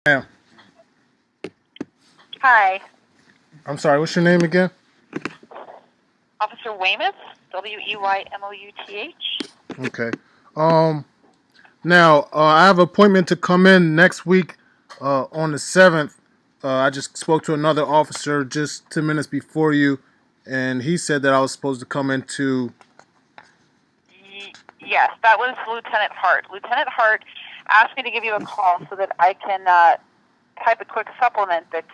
Yeah. Hi, I'm sorry, what's your name again? Officer Weymouth, Weymouth. Okay. Um Now I have an appointment to come in next week on the 7th. I just spoke to another officer just 10 minutes before you, and he said that I was supposed to come into. Yes, that was Lieutenant Hart. Lieutenant Hart asked me to give you a call so that I can type a quick supplement that's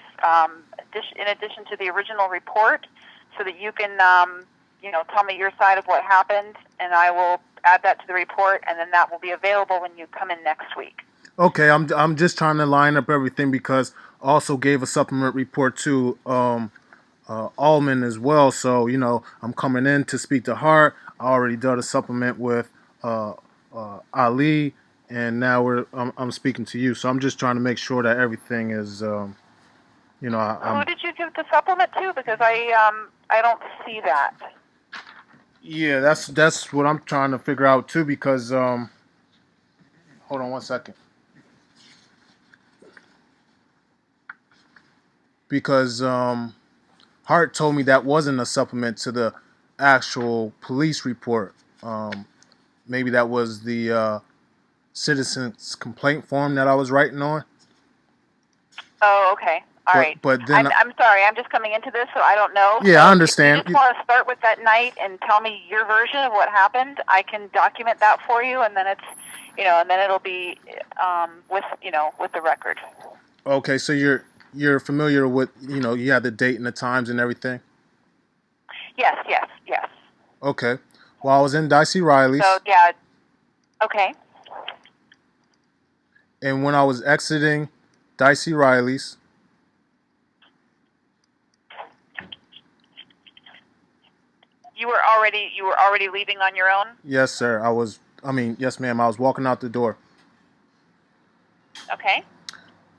in addition to the original report, so that you can, tell me your side of what happened, and I will add that to the report, and then that will be available when you come in next week. Okay, I'm just trying to line up everything because I also gave a supplement report to Allman as well. So I'm coming in to speak to Hart. I already did a supplement with uh, Ali, and now I'm speaking to you. So I'm just trying to make sure that everything is Who did you give the supplement to? Because I don't see that. yeah, that's what I'm trying to figure out too. Because hold on one second. Because Hart told me that wasn't a supplement to the actual police report. Maybe that was the citizens complaint form that I was writing on. Oh, okay. All But right. but then I'm sorry. I'm just coming into this, so I don't know. yeah, I So if you understand. just want to start with that night and tell me your version of what happened, I can document that for you, and then and then it'll be with the record. Okay, so you're familiar with you have the date and the times and everything. Yes, yes, yes. Okay. Well, I was in Dicey So Riley's, yeah. Okay. and when I was exiting Dicey Riley's, You were already leaving on your own. yes, sir, I was. I mean, yes, ma'am. I was walking out the door. Okay.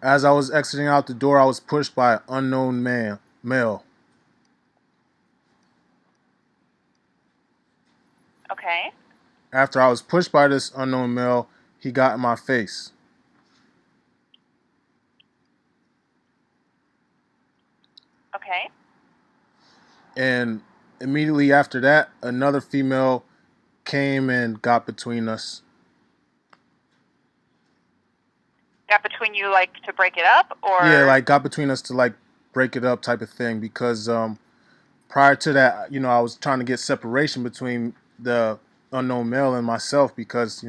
As I was exiting out the door, I was pushed by an unknown male. Okay. After I was pushed by this unknown male, he got in my face. Okay. And immediately after that, another female came and got between us. Got between you, like, to break it up, Yeah, or like got between us to like break it up type of thing because prior to that, I was trying to get separation between the unknown male and myself because,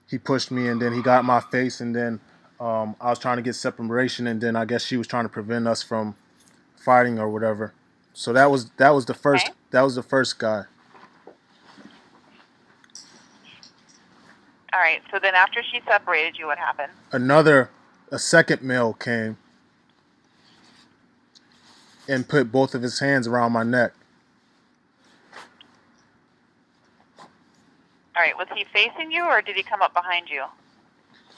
he pushed me and then he got in my face and then I was trying to get separation and then I guess she was trying to prevent us from fighting or whatever. So that was the first okay. guy. All right. So then, after she separated you, what happened? A second male came and put both of his hands around my neck. All right. Was he facing you, or did he come up behind you?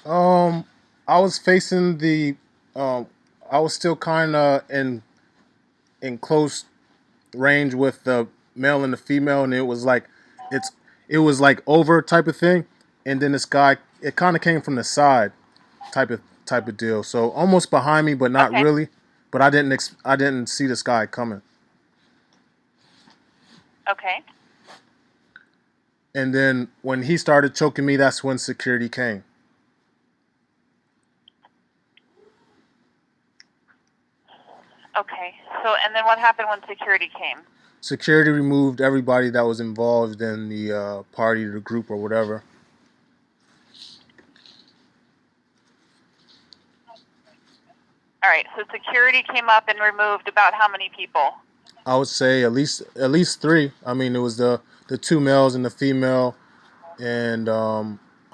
Um, I was facing the, um, I was still kind of in close range with the male and the female, and it's, it was like over type of thing, and then this guy, it kind of came from the side, type of deal. So almost behind me, but not Okay. really. But I didn't see this guy coming. Okay. And then when he started choking me, that's when security came. Okay. So, and then what happened when security came? Security removed everybody that was involved in the party, the group, or whatever. All right. So security came up and removed about how many people? I would say at least three. I mean, it was the two males and the female, and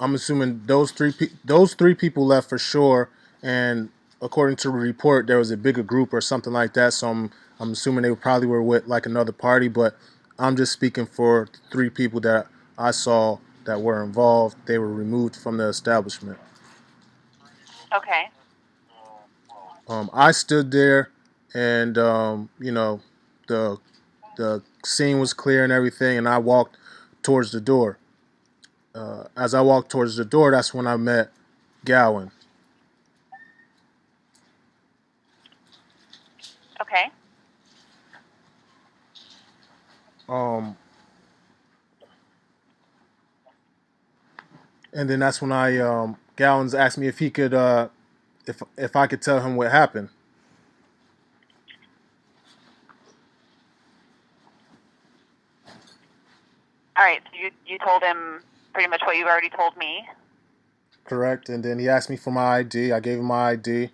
I'm assuming those three people left for sure. And according to the report, there was a bigger group or something like that. So I'm assuming they probably were with like another party. But I'm just speaking for three people that I saw that were involved. They were removed from the establishment. Okay. I stood there, and the the scene was clear and everything, and I walked towards the door. As I walked towards the door, that's when I met Gowan. Okay. And then that's when Gowans asked me if he could if I could tell him what happened. All right. So you told him pretty much what you've already told me. Correct. And then he asked me for my ID. I gave him my ID.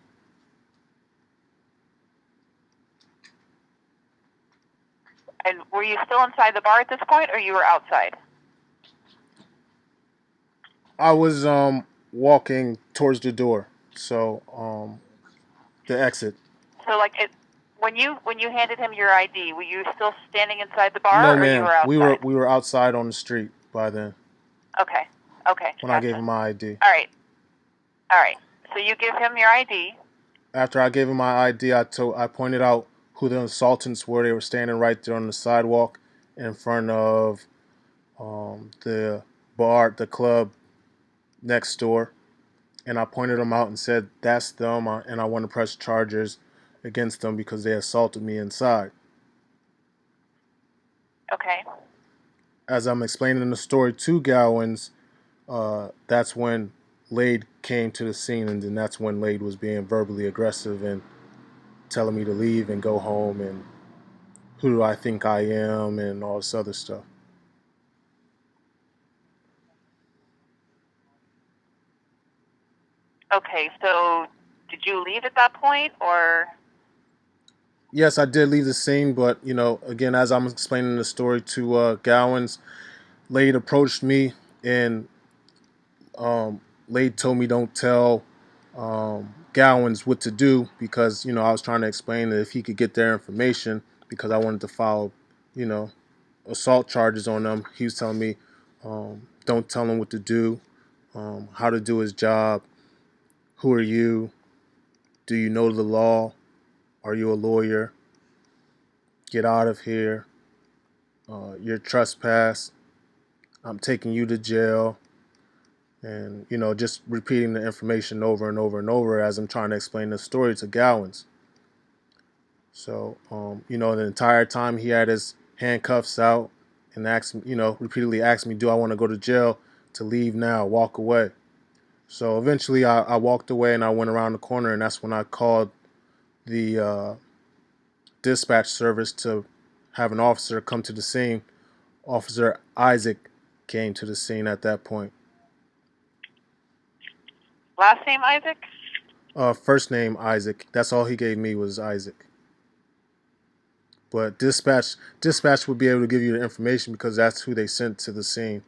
And were you still inside the bar at this point, or you were outside? I was walking towards the door, so the exit. So like when you handed him your ID, were you still standing inside the No, bar, or you ma'am. were outside? We were outside on the street by then. Okay. Okay. When I gave him my ID. All right. All right. So you give him your ID. After I gave him my ID, I pointed out who the assailants were. They were standing right there on the sidewalk in front of the bar, the club next door, and I pointed them out and said, "That's them," and I want to press charges against them because they assaulted me inside. Okay. As I'm explaining the story to Gowans, that's when Lade came to the scene, and then that's when Lade was being verbally aggressive and telling me to leave and go home and who do I think I am and all this other stuff. Okay. So did you leave at that point, or? Yes, I did leave the scene, but again, as I'm explaining the story to Gowans, Lade approached me and Lade told me don't tell Gowans what to do because I was trying to explain that if he could get their information because I wanted to file assault charges on them. He was telling me don't tell him what to do, how to do his job. Who are you? Do you know the law? Are you a lawyer? Get out of here. You're trespass. I'm taking you to jail. And, just repeating the information over and over and over as I'm trying to explain the story to Gowans. So, the entire time he had his handcuffs out and repeatedly asked me, do I want to go to jail, to leave now, walk away. So eventually I walked away and I went around the corner, and that's when I called the dispatch service to have an officer come to the scene. Officer Isaac came to the scene at that point. Last name Isaac? First name Isaac. That's all he gave me was Isaac. But dispatch would be able to give you the information because that's who they sent to the scene.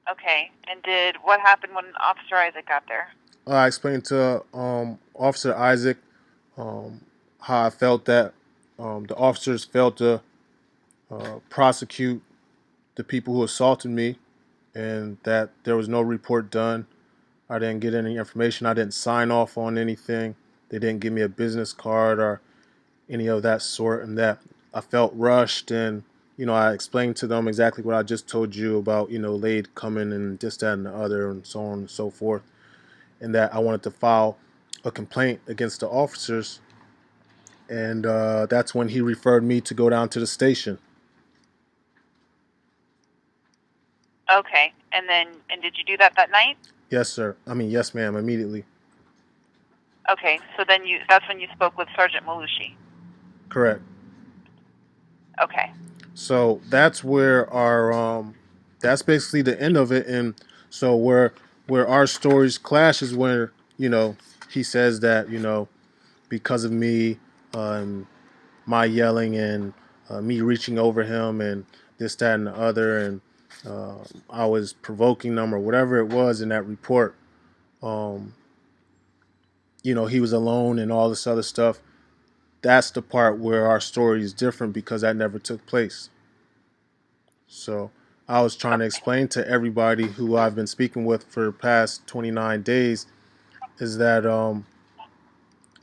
Okay. And what happened when Officer Isaac got there? I explained to Officer Isaac how I felt that the officers failed to prosecute the people who assaulted me, and that there was no report done. I didn't get any information. I didn't sign off on anything. They didn't give me a business card or any of that sort, and that I felt rushed. And I explained to them exactly what I just told you about, Lade coming and this, that, and the other, and so on and so forth, and that I wanted to file a complaint against the officers. And that's when he referred me to go down to the station. Okay. And did you do that night? Yes, sir. Yes, ma'am, immediately. Okay. So then that's when you spoke with Sergeant Malushi. Correct. Okay. So that's where that's basically the end of it. And so where our stories clash is where, he says that, because of me, my yelling and me reaching over him and this, that, and the other, and I was provoking them or whatever it was in that report. He was alone and all this other stuff. That's the part where our story is different because that never took place. So I was trying to explain to everybody who I've been speaking with for the past 29 days is that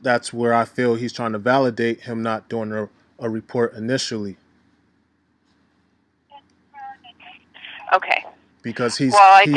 that's where I feel he's trying to validate him not doing a report initially. Okay. Because well,